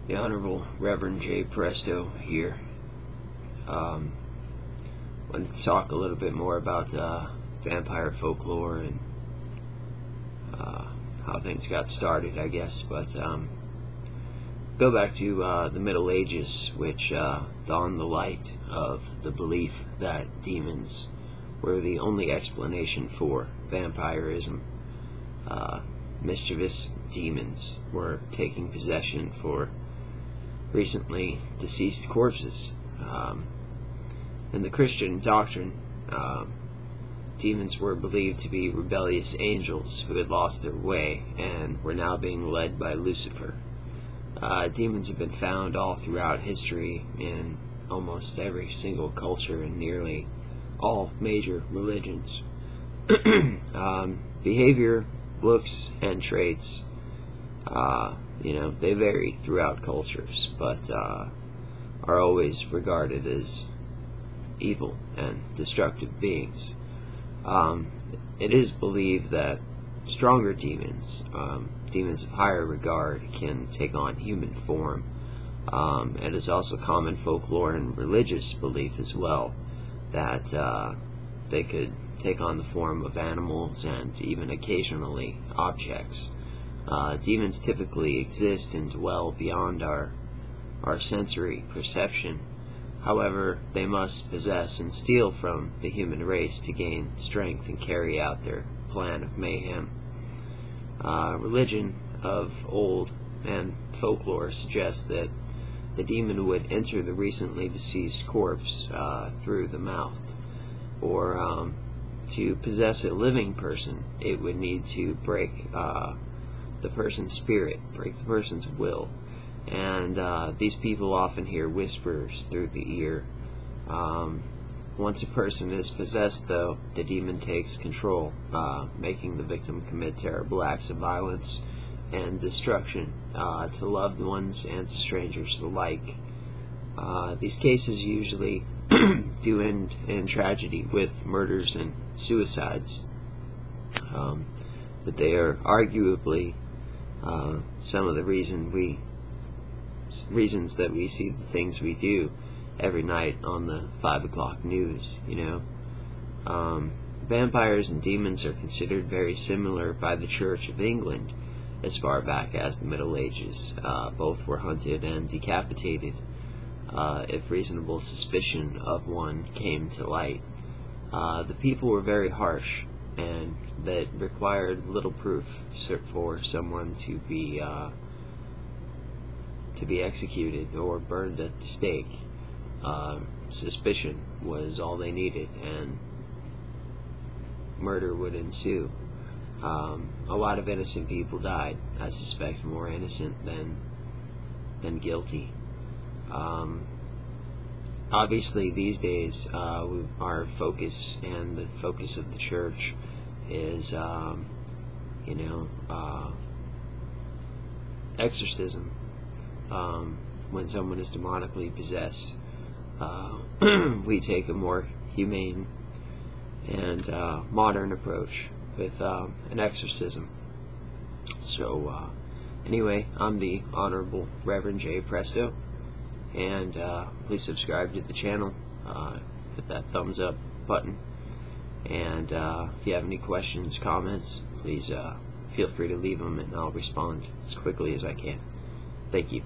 The Honorable Reverend Jay Presto here. Wanted to talk a little bit more about vampire folklore and how things got started, I guess. But go back to the Middle Ages, which dawned the light of the belief that demons were the only explanation for vampirism. Mischievous demons were taking possession for recently deceased corpses. In the Christian doctrine, demons were believed to be rebellious angels who had lost their way and were now being led by Lucifer. Demons have been found all throughout history in almost every single culture and nearly all major religions. Behavior, looks, and traits, they vary throughout cultures, but are always regarded as evil and destructive beings. It is believed that stronger demons, demons of higher regard, can take on human form. It is also common folklore and religious belief as well that they could take on the form of animals and even occasionally objects. Demons typically exist and dwell beyond our sensory perception. However, they must possess and steal from the human race to gain strength and carry out their plan of mayhem. Religion of old and folklore suggests that the demon would enter the recently deceased corpse through the mouth, or to possess a living person, it would need to break the person's spirit, break the person's will. And these people often hear whispers through the ear. Once a person is possessed, though, the demon takes control, making the victim commit terrible acts of violence and destruction to loved ones and to strangers alike. These cases usually do end in tragedy with murders and suicides, but they are arguably some of the reasons that we see the things we do every night on the 5 o'clock news. Vampires and demons are considered very similar by the Church of England as far back as the Middle Ages. Both were hunted and decapitated if reasonable suspicion of one came to light. The people were very harsh, and that required little proof for someone to be executed or burned at the stake. Suspicion was all they needed, and murder would ensue. A lot of innocent people died. I suspect more innocent than guilty. Obviously, these days, our focus and the focus of the church is, exorcism. When someone is demonically possessed, we take a more humane and modern approach with an exorcism. So, anyway, I'm the Honorable Reverend Jay Presto, and please subscribe to the channel, hit that thumbs up button, and if you have any questions, comments, please feel free to leave them, and I'll respond as quickly as I can. Thank you.